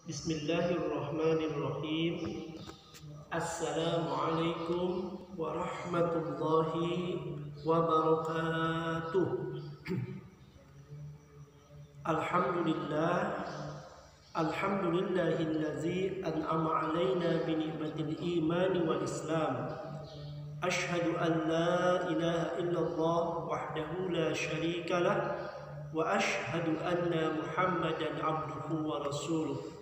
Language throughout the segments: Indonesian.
Bismillahirrahmanirrahim. Assalamualaikum warahmatullahi wabarakatuh. Alhamdulillah, alhamdulillahillazi an'ama alaina bi ni'matil imani wal islam. Ashhadu an la ilaha illallah wahdahu la syarika lah wa ashhadu anna Muhammadan abduhu wa rasuluh.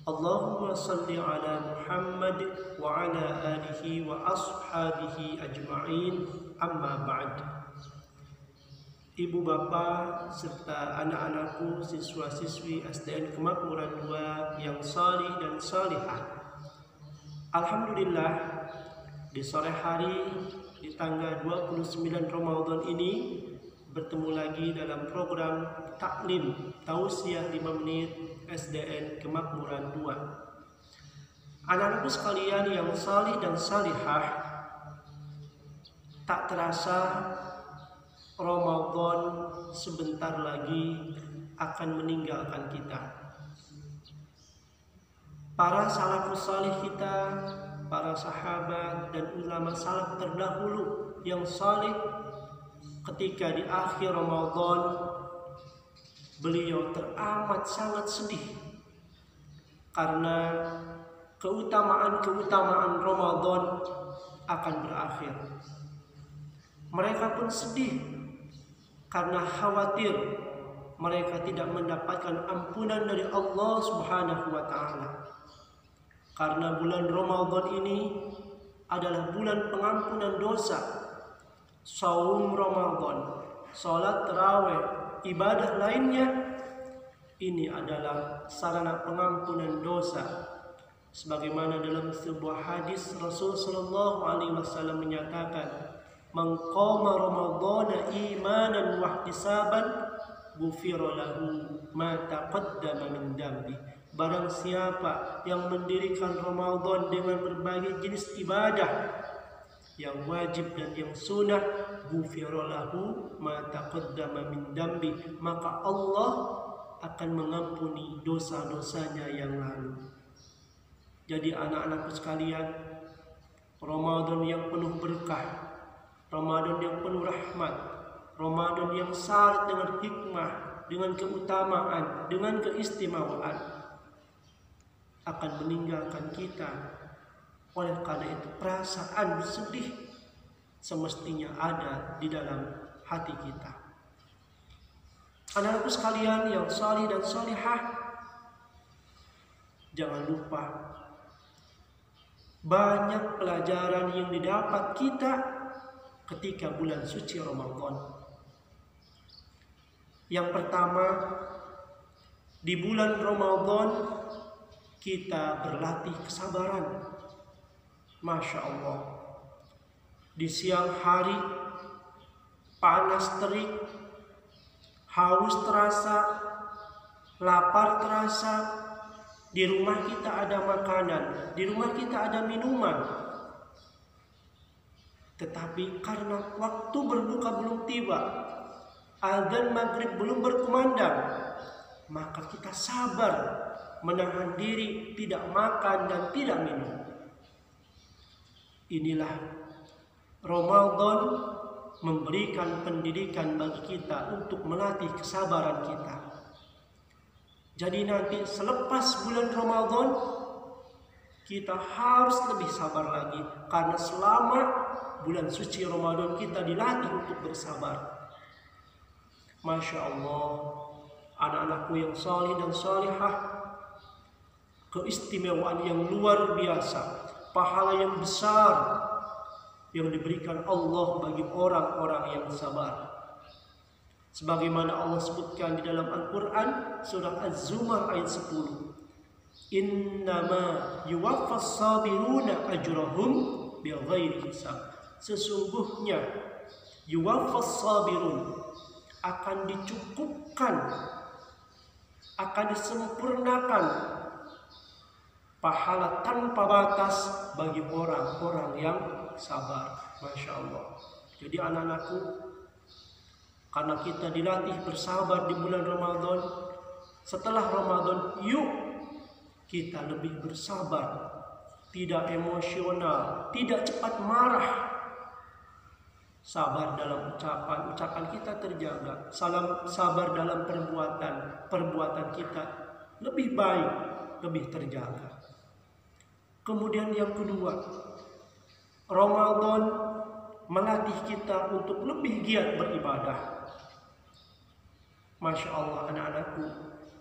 Allahumma salli ala Muhammad wa ala alihi wa ashabihi ajma'in, amma ba'd. Ibu bapak serta anak-anakku siswa-siswi SDN Kemakmuran 2 yang salih dan salihah, alhamdulillah di sore hari di tanggal 29 Ramadan ini bertemu lagi dalam program taklim tausiah 5 menit SDN Kemakmuran 2. Anak-anakku sekalian yang salih dan salihah, tak terasa Ramadan sebentar lagi akan meninggalkan kita. Para salafus salih kita, para sahabat dan ulama salaf terdahulu yang salih, ketika di akhir Ramadan beliau teramat sangat sedih karena keutamaan Ramadan akan berakhir. Mereka pun sedih karena khawatir mereka tidak mendapatkan ampunan dari Allah Subhanahu wa taala. Karena bulan Ramadan ini adalah bulan pengampunan dosa. Saum Ramadan, salat tarawih, ibadah lainnya, ini adalah sarana pengampunan dosa. Sebagaimana dalam sebuah hadis Rasul sallallahu alaihi wasallam menyatakan, "Man qama Ramadhana imanan wa ihtisaban, ghufira lahu ma taqaddama min dambi." Barang siapa yang mendirikan Ramadan dengan berbagai jenis ibadah yang wajib dan yang sunnah, ghufira lahu ma taqaddama min dambi, maka Allah akan mengampuni dosa-dosanya yang lalu. Jadi anak-anakku sekalian, Ramadan yang penuh berkah, Ramadan yang penuh rahmat, Ramadan yang syarat dengan hikmah, dengan keutamaan, dengan keistimewaan, akan meninggalkan kita. Oleh karena itu perasaan sedih semestinya ada di dalam hati kita. Anak-anakku sekalian yang salih dan salihah, jangan lupa banyak pelajaran yang didapat kita ketika bulan suci Ramadan. Yang pertama, di bulan Ramadan kita berlatih kesabaran. Masya Allah, di siang hari panas terik, haus terasa, lapar terasa, di rumah kita ada makanan, di rumah kita ada minuman, tetapi karena waktu berbuka belum tiba, adzan maghrib belum berkumandang, maka kita sabar menahan diri tidak makan dan tidak minum. Inilah Ramadan memberikan pendidikan bagi kita untuk melatih kesabaran kita. Jadi nanti selepas bulan Ramadan kita harus lebih sabar lagi, karena selama bulan suci Ramadan kita dilatih untuk bersabar. Masya Allah, anak-anakku yang salih dan salihah, keistimewaan yang luar biasa, pahala yang besar yang diberikan Allah bagi orang-orang yang sabar. Sebagaimana Allah sebutkan di dalam Al-Quran surah Az-Zumar ayat 10, "Innama yuwaffas sabiruna ajrahum bighairi hisab." Sesungguhnya yuwaffas sabirun, akan dicukupkan, akan disempurnakan pahala tanpa batas bagi orang-orang yang sabar. Masya Allah. Jadi anak-anakku, karena kita dilatih bersabar di bulan Ramadan, setelah Ramadan yuk kita lebih bersabar, tidak emosional, tidak cepat marah. Sabar dalam ucapan kita terjaga. Sabar dalam perbuatan kita lebih baik, lebih terjaga. Kemudian yang kedua, Ramadan melatih kita untuk lebih giat beribadah. Masya Allah anak-anakku,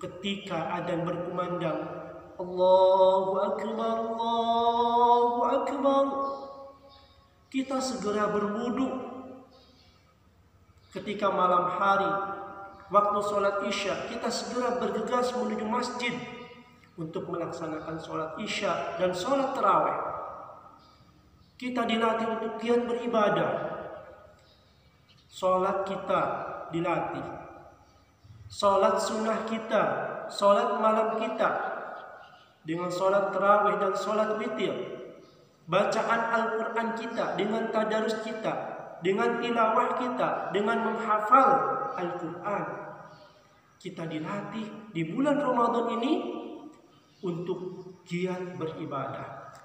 ketika adzan berkumandang, Allahu Akbar, Allahu Akbar, kita segera berwudu. Ketika malam hari, waktu sholat isya, kita segera bergegas menuju masjid untuk melaksanakan sholat isya dan sholat tarawih. Kita dilatih untuk giat beribadah. Sholat kita dilatih. Sholat sunnah kita, sholat malam kita, dengan sholat tarawih dan sholat witir. Bacaan Al-Quran kita, dengan tadarus kita, dengan tilawah kita, dengan menghafal Al-Quran. Kita dilatih di bulan Ramadan ini untuk giat beribadah.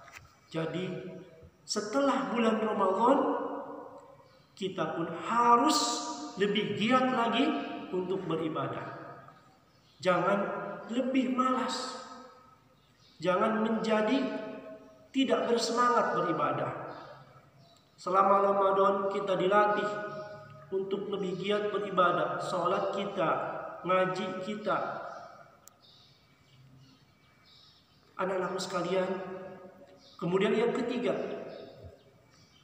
Jadi setelah bulan Ramadan, kita pun harus lebih giat lagi untuk beribadah. Jangan lebih malas. Jangan menjadi tidak bersemangat beribadah. Selama Ramadan kita dilatih untuk lebih giat beribadah. Sholat kita, ngaji kita. Anak-anakku sekalian, kemudian yang ketiga,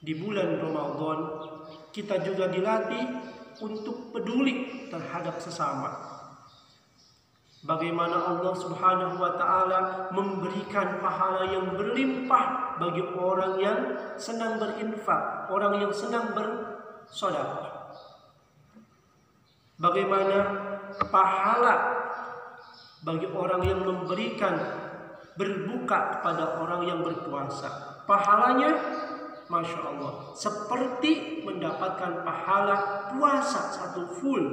di bulan Ramadan kita juga dilatih untuk peduli terhadap sesama. Bagaimana Allah Subhanahu wa Ta'ala memberikan pahala yang berlimpah bagi orang yang senang berinfak, orang yang senang bersedekah. Bagaimana pahala bagi orang yang memberikan berbuka kepada orang yang berpuasa. Pahalanya, Masya Allah, seperti mendapatkan pahala puasa satu full.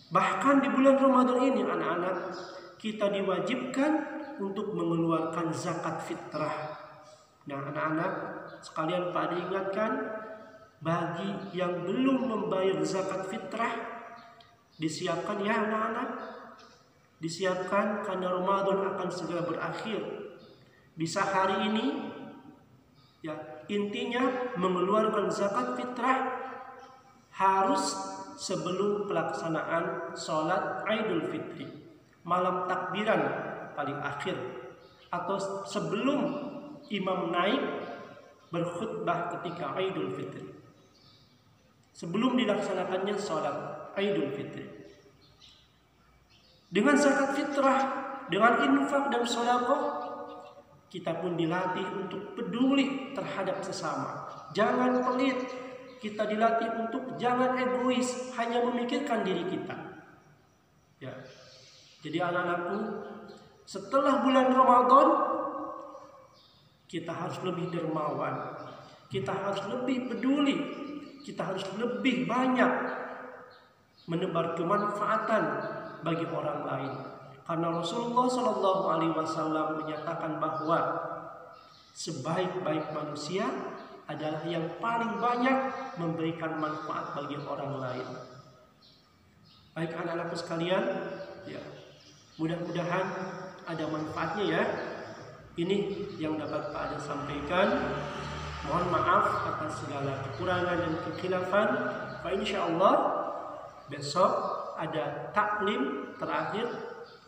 Bahkan di bulan Ramadan ini anak-anak, kita diwajibkan untuk mengeluarkan zakat fitrah. Nah anak-anak sekalian pada ingatkan, bagi yang belum membayar zakat fitrah, disiapkan ya anak-anak. Disiapkan karena Ramadan akan segera berakhir. Bisa hari ini, ya intinya mengeluarkan zakat fitrah harus sebelum pelaksanaan sholat Idul Fitri, malam takbiran paling akhir, atau sebelum imam naik berkhutbah ketika Idul Fitri, sebelum dilaksanakannya sholat Idul Fitri. Dengan zakat fitrah, dengan infak dan sedekah, kita pun dilatih untuk peduli terhadap sesama. Jangan pelit. Kita dilatih untuk jangan egois, hanya memikirkan diri kita. Ya. Jadi anak-anakku, setelah bulan Ramadan, kita harus lebih dermawan. Kita harus lebih peduli. Kita harus lebih banyak menebar kemanfaatan bagi orang lain. Karena Rasulullah SAW menyatakan bahwa sebaik-baik manusia adalah yang paling banyak memberikan manfaat bagi orang lain. Baik anak-anakku sekalian, ya, mudah-mudahan ada manfaatnya ya. Ini yang dapat Pak Ade sampaikan. Mohon maaf atas segala kekurangan dan kekhilafan. Pak insyaallah besok ada taklim terakhir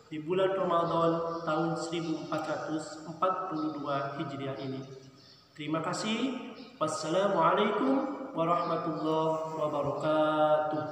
di bulan Ramadan tahun 1442 Hijriah ini. Terima kasih. Wassalamualaikum warahmatullahi wabarakatuh.